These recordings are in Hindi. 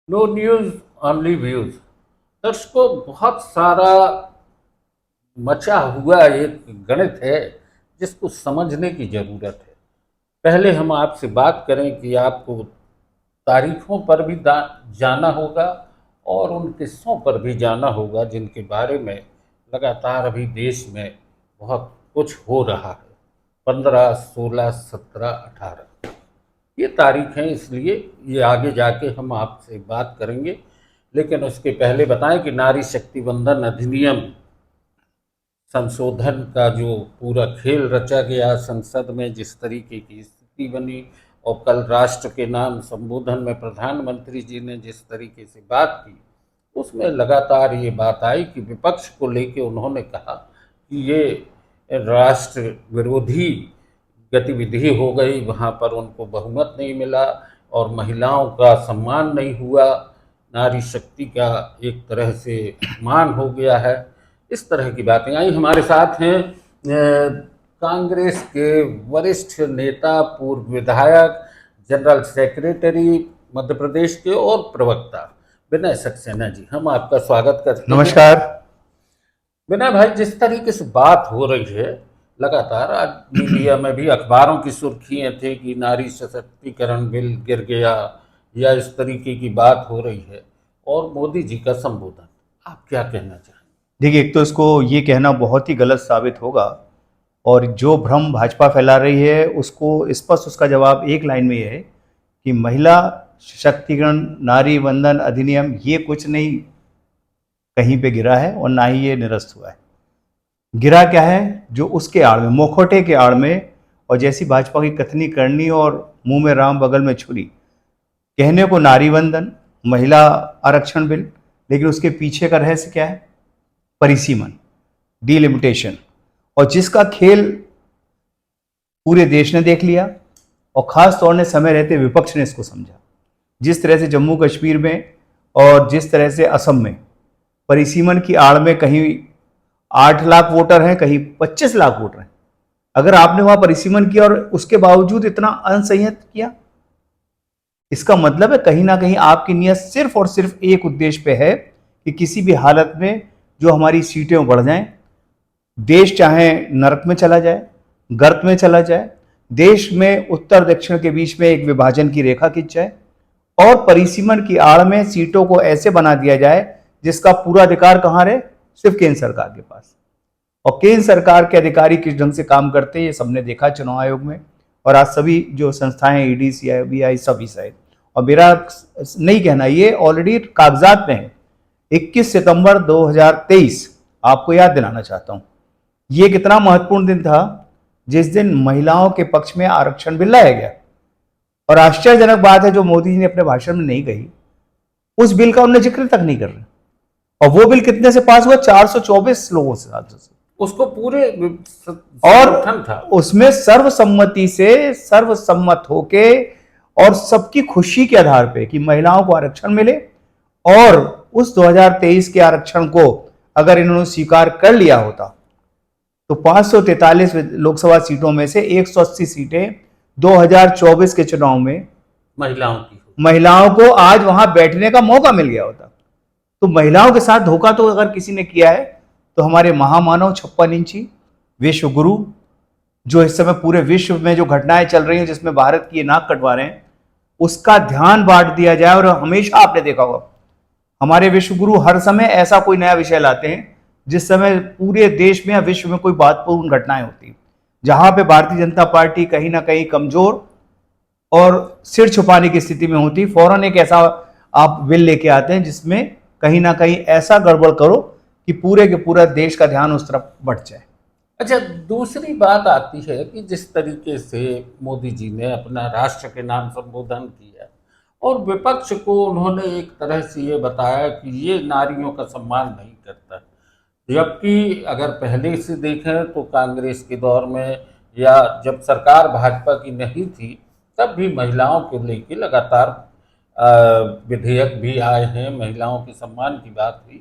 No news only views. दर्शकों, बहुत सारा मचा हुआ एक गणित है जिसको समझने की जरूरत है। पहले हम आपसे बात करें कि आपको तारीखों पर भी जाना होगा और उन किस्सों पर भी जाना होगा जिनके बारे में लगातार अभी देश में बहुत कुछ हो रहा है। 15, 16, 17, 18 ये तारीख है, इसलिए ये आगे जाके हम आपसे बात करेंगे। लेकिन उसके पहले बताएं कि नारी शक्ति वंदन अधिनियम संशोधन का जो पूरा खेल रचा गया संसद में, जिस तरीके की स्थिति बनी, और कल राष्ट्र के नाम संबोधन में प्रधानमंत्री जी ने जिस तरीके से बात की, उसमें लगातार ये बात आई कि विपक्ष को लेके उन्होंने कहा कि ये राष्ट्र विरोधी गतिविधि हो गई, वहाँ पर उनको बहुमत नहीं मिला और महिलाओं का सम्मान नहीं हुआ, नारी शक्ति का एक तरह से अपमान हो गया है। इस तरह की बातें आई। हमारे साथ हैं कांग्रेस के वरिष्ठ नेता, पूर्व विधायक, जनरल सेक्रेटरी मध्य प्रदेश के और प्रवक्ता विनय सक्सेना जी। हम आपका स्वागत करते हैं। नमस्कार विनय भाई, जिस तरीके से बात हो रही है लगातार, आज मीडिया में भी अखबारों की सुर्खियां थी कि नारी सशक्तिकरण बिल गिर गया या इस तरीके की बात हो रही है, और मोदी जी का संबोधन, आप क्या कहना चाहेंगे? देखिए, एक तो इसको ये कहना बहुत ही गलत साबित होगा और जो भ्रम भाजपा फैला रही है उसको स्पष्ट उसका जवाब एक लाइन में ये है कि महिला सशक्तिकरण नारी वंदन अधिनियम ये कुछ नहीं कहीं पे गिरा है और ना ही ये निरस्त हुआ है। गिरा क्या है? जो उसके आड़ में, मुखौटे के आड़ में, और जैसी भाजपा की कथनी करनी और मुंह में राम बगल में छुरी, कहने को नारी वंदन महिला आरक्षण बिल, लेकिन उसके पीछे का रहस्य क्या है? परिसीमन, डिलिमिटेशन, और जिसका खेल पूरे देश ने देख लिया और खास तौर ने समय रहते विपक्ष ने इसको समझा। जिस तरह से जम्मू कश्मीर में और जिस तरह से असम में परिसीमन की आड़ में कहीं 8 लाख वोटर हैं, कहीं 25 लाख वोटर हैं, अगर आपने वहां परिसीमन किया और उसके बावजूद इतना अनसंयत किया, इसका मतलब है कहीं ना कहीं आपकी नीयत सिर्फ और सिर्फ एक उद्देश्य पे है कि किसी भी हालत में जो हमारी सीटें बढ़ जाएं, देश चाहे नरक में चला जाए, गर्त में चला जाए, देश में उत्तर दक्षिण के बीच में एक विभाजन की रेखा खिंच जाए और परिसीमन की आड़ में सीटों को ऐसे बना दिया जाए जिसका पूरा अधिकार कहां रहे? सिर्फ केंद्र सरकार के पास। और केंद्र सरकार के अधिकारी किस ढंग से काम करते हैं ये सबने देखा चुनाव आयोग में, और आज सभी जो संस्थाएं ईडी, सीबीआई, सभी शायद, और मेरा नहीं कहना, ये ऑलरेडी कागजात में है। 21 सितंबर 2023 आपको याद दिलाना चाहता हूं, ये कितना महत्वपूर्ण दिन था जिस दिन महिलाओं के पक्ष में आरक्षण बिल लाया गया। और आश्चर्यजनक बात है जो मोदी जी ने अपने भाषण में नहीं कही, उस बिल का उन्होंने जिक्र तक नहीं कर रहे। और वो बिल कितने से पास हुआ? 424 लोगों से, उसको पूरे और था, उसमें सर्वसम्मति से सर्वसम्मत होके और सबकी खुशी के आधार पे कि महिलाओं को आरक्षण मिले, और उस 2023 के आरक्षण को अगर इन्होंने स्वीकार कर लिया होता तो 543 लोकसभा सीटों में से 180 सीटें 2024 के चुनाव में महिलाओं को आज वहां बैठने का मौका मिल गया होता। तो महिलाओं के साथ धोखा तो अगर किसी ने किया है तो हमारे महामानव 56 इंची विश्व गुरु, जो इस समय पूरे विश्व में जो घटनाएं चल रही हैं जिसमें भारत की नाक कटवा रहे हैं, उसका ध्यान बांट दिया जाए। और हमेशा आपने देखा होगा हमारे विश्व गुरु हर समय ऐसा कोई नया विषय लाते हैं जिस समय पूरे देश में या विश्व में कोई महत्वपूर्ण घटनाएं होती, जहां पे भारतीय जनता पार्टी कहीं ना कहीं कमजोर और सिर छुपाने की स्थिति में होती, फौरन एक ऐसा आप बिल लेके आते हैं जिसमें कहीं ना कहीं ऐसा गड़बड़ करो कि पूरे के पूरा देश का ध्यान उस तरफ बढ़ जाए। अच्छा, दूसरी बात आती है कि जिस तरीके से मोदी जी ने अपना राष्ट्र के नाम संबोधन किया और विपक्ष को उन्होंने एक तरह से ये बताया कि ये नारियों का सम्मान नहीं करता, जबकि अगर पहले से देखें तो कांग्रेस के दौर में या जब सरकार भाजपा की नहीं थी तब भी महिलाओं को लेकर लगातार विधेयक भी आए हैं, महिलाओं के सम्मान की बात हुई।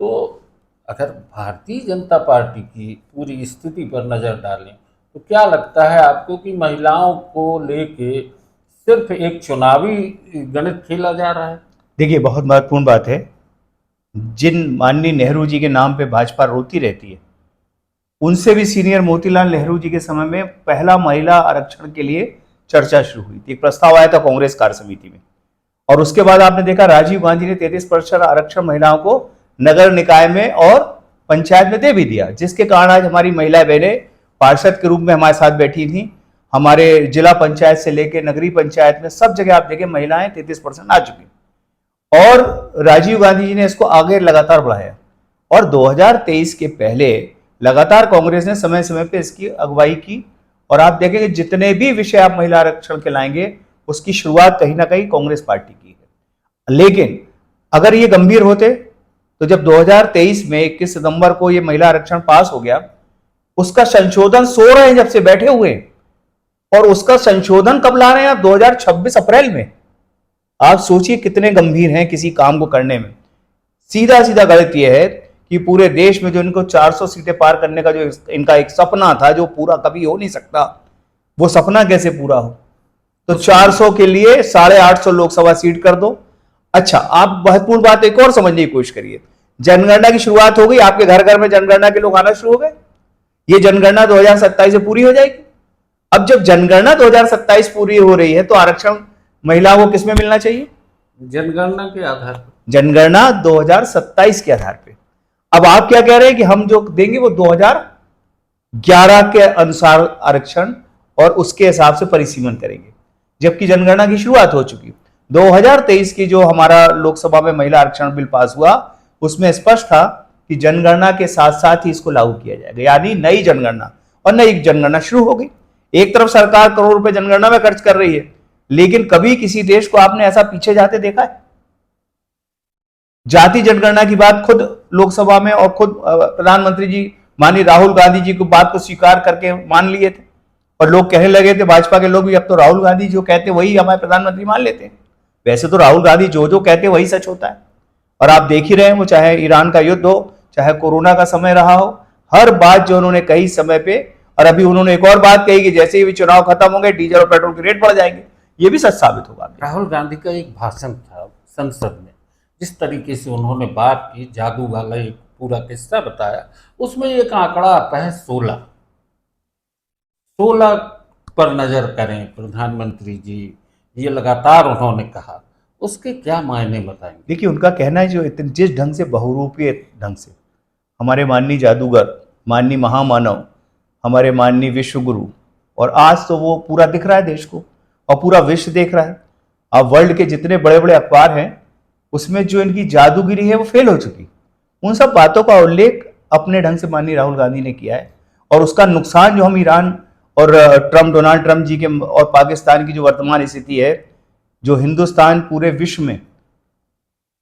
तो अगर भारतीय जनता पार्टी की पूरी स्थिति पर नज़र डालें तो क्या लगता है आपको कि महिलाओं को लेके सिर्फ एक चुनावी गणित खेला जा रहा है? देखिए, बहुत महत्वपूर्ण बात है। जिन माननीय नेहरू जी के नाम पे भाजपा रोती रहती है, उनसे भी सीनियर मोतीलाल नेहरू जी के समय में पहला महिला आरक्षण के लिए चर्चा शुरू हुई थी। एक प्रस्ताव आया था कांग्रेस कार्य समिति में, और उसके बाद आपने देखा राजीव गांधी ने 33% आरक्षण महिलाओं को नगर निकाय में और पंचायत में दे भी दिया, जिसके कारण आज हमारी महिला बहनें पार्षद के रूप में हमारे साथ बैठी थी। हमारे जिला पंचायत से लेकर नगरीय पंचायत में सब जगह आप देखें महिलाएं 33% आ चुकी, और राजीव गांधी जी ने इसको आगे लगातार बढ़ाया। और 2023 के पहले लगातार कांग्रेस ने समय समय पे इसकी अगुवाई की, और आप देखेंगे जितने भी विषय आप महिला आरक्षण के लाएंगे उसकी शुरुआत कहीं ना कहीं कांग्रेस पार्टी की है। लेकिन अगर ये गंभीर होते तो जब 2023 में 21 सितंबर को ये महिला आरक्षण पास हो गया, उसका संशोधन सो रहे हैं जब से बैठे हुए, और उसका संशोधन कब ला रहे हैं आप? 2026 अप्रैल में। आप सोचिए कितने गंभीर हैं किसी काम को करने में। सीधा सीधा गलत यह है कि पूरे देश में जो इनको 400 सीटें पार करने का जो इनका एक सपना था, जो पूरा कभी हो नहीं सकता, वो सपना कैसे पूरा हो? तो 400 के लिए 850 लोकसभा सीट कर दो। अच्छा, आप महत्वपूर्ण बात एक और समझने की कोशिश करिए। जनगणना की शुरुआत हो गई, आपके घर घर में जनगणना के लोग आना शुरू हो गए। ये जनगणना 2027 से पूरी हो जाएगी। अब जब जनगणना 2027 पूरी हो रही है तो आरक्षण महिलाओं को किसमें मिलना चाहिए? जनगणना के आधार पर। जनगणना 2027 के आधार पे। अब आप क्या कह रहे हैं कि हम जो देंगे वो 2011 के अनुसार आरक्षण और उसके हिसाब से परिसीमन करेंगे, जबकि जनगणना की शुरुआत हो चुकी। 2023 की जो हमारा लोकसभा में महिला आरक्षण बिल पास हुआ, उसमें स्पष्ट था कि जनगणना के साथ साथ ही इसको लागू किया जाएगा, यानी नई जनगणना। और नई जनगणना शुरू हो गई। एक तरफ सरकार करोड़ रुपए जनगणना में खर्च कर रही है, लेकिन कभी किसी देश को आपने ऐसा पीछे जाते देखा है? जाति जनगणना की बात खुद लोकसभा में और खुद प्रधानमंत्री जी माननीय राहुल गांधी जी को बात को स्वीकार करके मान लिए थे, और लोग कहने लगे थे, भाजपा के लोग भी, अब तो राहुल गांधी जो कहते वही हमारे प्रधानमंत्री मान लेते हैं। वैसे तो राहुल गांधी जो जो कहते वही सच होता है, और आप देख ही रहे हैं, वो चाहे ईरान का युद्ध हो, चाहे कोरोना का समय रहा हो, हर बात जो उन्होंने कही समय पे। और अभी उन्होंने एक और बात कही कि जैसे ही भी चुनाव खत्म होंगे डीजल और पेट्रोल के रेट बढ़ जाएंगे। ये भी सच साबित होगा। राहुल गांधी का एक भाषण था संसद में, जिस तरीके से उन्होंने बात की, जादू वाला एक पूरा किस्सा बताया, उसमें एक आंकड़ा आता है 16 पर नजर करें प्रधानमंत्री जी, ये लगातार उन्होंने कहा, उसके क्या मायने बताएंगे? देखिए, उनका कहना है जिस ढंग से बहुरूपीय ढंग से हमारे माननीय जादूगर, माननीय महामानव, हमारे माननीय विश्व गुरु, और आज तो वो पूरा दिख रहा है देश को और पूरा विश्व देख रहा है। अब वर्ल्ड के जितने बड़े बड़े अखबार हैं उसमें जो इनकी जादूगिरी है वो फेल हो चुकी। उन सब बातों का उल्लेख अपने ढंग से माननीय राहुल गांधी ने किया है, और उसका नुकसान जो हम ईरान और डोनाल्ड ट्रंप जी के और पाकिस्तान की जो वर्तमान स्थिति है, जो हिंदुस्तान पूरे विश्व में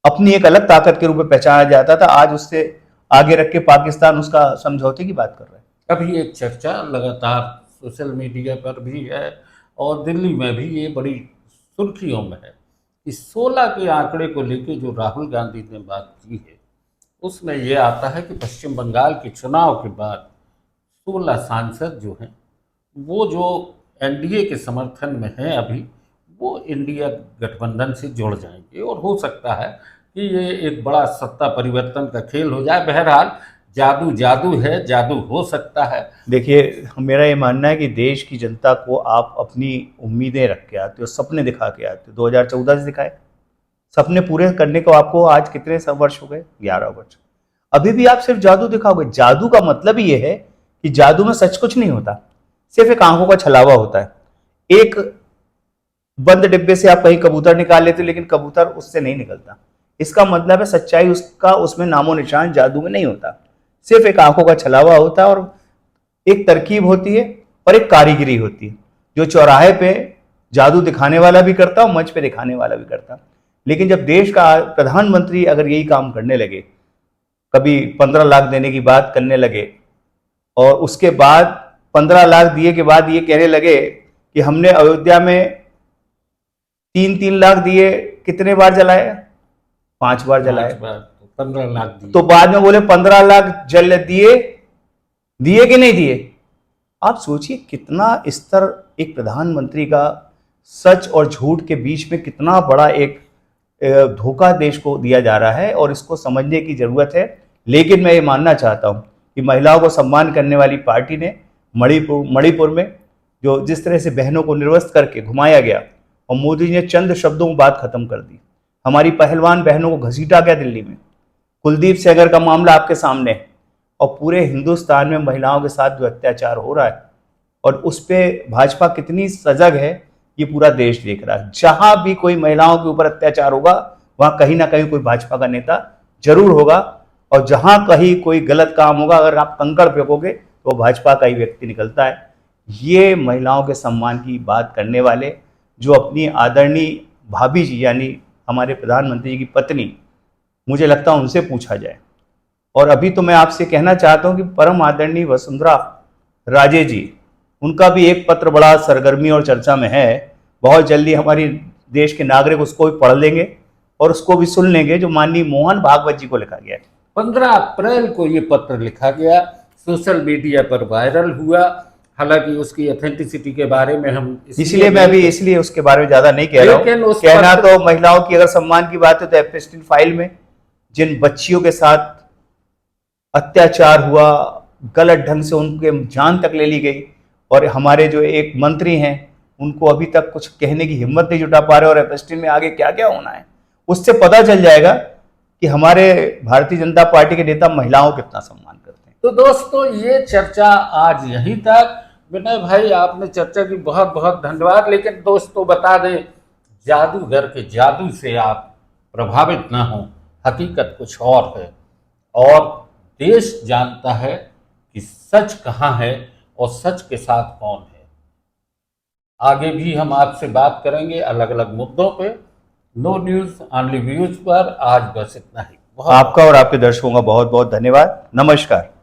अपनी एक अलग ताकत के रूप में पहचाना जाता था, आज उससे आगे रख के पाकिस्तान उसका समझौते की बात कर रहा है। अभी एक चर्चा लगातार सोशल मीडिया पर भी है और दिल्ली में भी ये बड़ी सुर्खियों में है। इस 16 के आंकड़े को लेकर जो राहुल गांधी ने बात की है, उसमें यह आता है कि पश्चिम बंगाल के चुनाव के बाद 16 सांसद जो हैं, वो जो एनडीए के समर्थन में हैं अभी, वो इंडिया गठबंधन से जुड़ जाएंगे, और हो सकता है कि ये एक बड़ा सत्ता परिवर्तन का खेल हो जाए। बहरहाल जादू जादू है, जादू हो सकता है। देखिए, मेरा ये मानना है कि देश की जनता को आप अपनी उम्मीदें रख के आते हो, सपने दिखा के आते हो। 2014 से दिखाए सपने पूरे करने को, आपको आज कितने वर्ष हो गए? 11 वर्ष। अभी भी आप सिर्फ जादू दिखाओगे। जादू का मतलब ही ये है कि जादू में सच कुछ नहीं होता, सिर्फ एक आंखों का छलावा होता है। एक बंद डिब्बे से आप कहीं कबूतर निकाल लेते हो, लेकिन कबूतर उससे नहीं निकलता। इसका मतलब है सच्चाई उसका उसमें नामो निशान जादू में नहीं होता, सिर्फ एक आंखों का छलावा होता है, और एक तरकीब होती है और एक कारीगरी होती है, जो चौराहे पे जादू दिखाने वाला भी करता और मंच पे दिखाने वाला भी करता। लेकिन जब देश का प्रधानमंत्री अगर यही काम करने लगे, कभी 15 लाख देने की बात करने लगे, और उसके बाद 15 लाख दिए के बाद ये कहने लगे कि हमने अयोध्या में 3-3 लाख दिए, कितने बार जलाए? 5 बार जलाए। 15 लाख दिए। तो बाद में बोले 15 लाख जल दिए कि नहीं दिए? आप सोचिए कितना स्तर एक प्रधानमंत्री का सच और झूठ के बीच में कितना बड़ा एक धोखा देश को दिया जा रहा है और इसको समझने की जरूरत है। लेकिन मैं ये मानना चाहता हूँ कि महिलाओं को सम्मान करने वाली पार्टी ने मणिपुर में जो जिस तरह से बहनों को निर्वस्त्र करके घुमाया गया और मोदी जी ने चंद शब्दों में बात खत्म कर दी। हमारी पहलवान बहनों को घसीटा गया दिल्ली में। कुलदीप सेंगर का मामला आपके सामने है और पूरे हिंदुस्तान में महिलाओं के साथ जो अत्याचार हो रहा है और उस पर भाजपा कितनी सजग है ये पूरा देश देख रहा है। जहां भी कोई महिलाओं के ऊपर अत्याचार होगा वहां कहीं ना कहीं कोई भाजपा का नेता जरूर होगा और जहां कहीं कोई गलत काम होगा अगर आप कंकड़ फेंकोगे तो भाजपा का ही व्यक्ति निकलता है। ये महिलाओं के सम्मान की बात करने वाले जो अपनी आदरणीय भाभी जी यानी हमारे प्रधानमंत्री जी की पत्नी, मुझे लगता है उनसे पूछा जाए। और अभी तो मैं आपसे कहना चाहता हूं कि परम आदरणीय वसुंधरा राजे जी, उनका भी एक पत्र बड़ा सरगर्मी और चर्चा में है। बहुत जल्दी हमारी देश के नागरिक उसको भी पढ़ लेंगे और उसको भी सुन लेंगे, जो माननीय मोहन भागवत जी को लिखा गया है। 15 अप्रैल को ये पत्र लिखा गया, सोशल मीडिया पर वायरल हुआ। हालांकि उसकी ऑथेंटिसिटी के बारे में हम इसलिए मैं अभी इसलिए उसके बारे में ज्यादा नहीं कह रहा हूँ। कहना तो महिलाओं की अगर सम्मान की बात है तो एपस्टीन फाइल में जिन बच्चियों के साथ अत्याचार हुआ, गलत ढंग से उनके जान तक ले ली गई और हमारे जो एक मंत्री हैं उनको अभी तक कुछ कहने की हिम्मत नहीं जुटा पा रहे और एपस्टीन में आगे क्या क्या होना है उससे पता चल जाएगा कि हमारे भारतीय जनता पार्टी के नेता महिलाओं को कितना सम्मान करते हैं। तो दोस्तों ये चर्चा आज यहीं तक। विनय भाई आपने चर्चा की, बहुत बहुत धन्यवाद। लेकिन दोस्तों बता दें, जादूगर के जादू से आप प्रभावित ना हो, हकीकत कुछ और है और देश जानता है कि सच कहाँ है और सच के साथ कौन है। आगे भी हम आपसे बात करेंगे अलग अलग मुद्दों पे। नो न्यूज ऑनली व्यूज पर आज बस इतना ही। आपका और आपके दर्शकों का बहुत बहुत धन्यवाद। नमस्कार।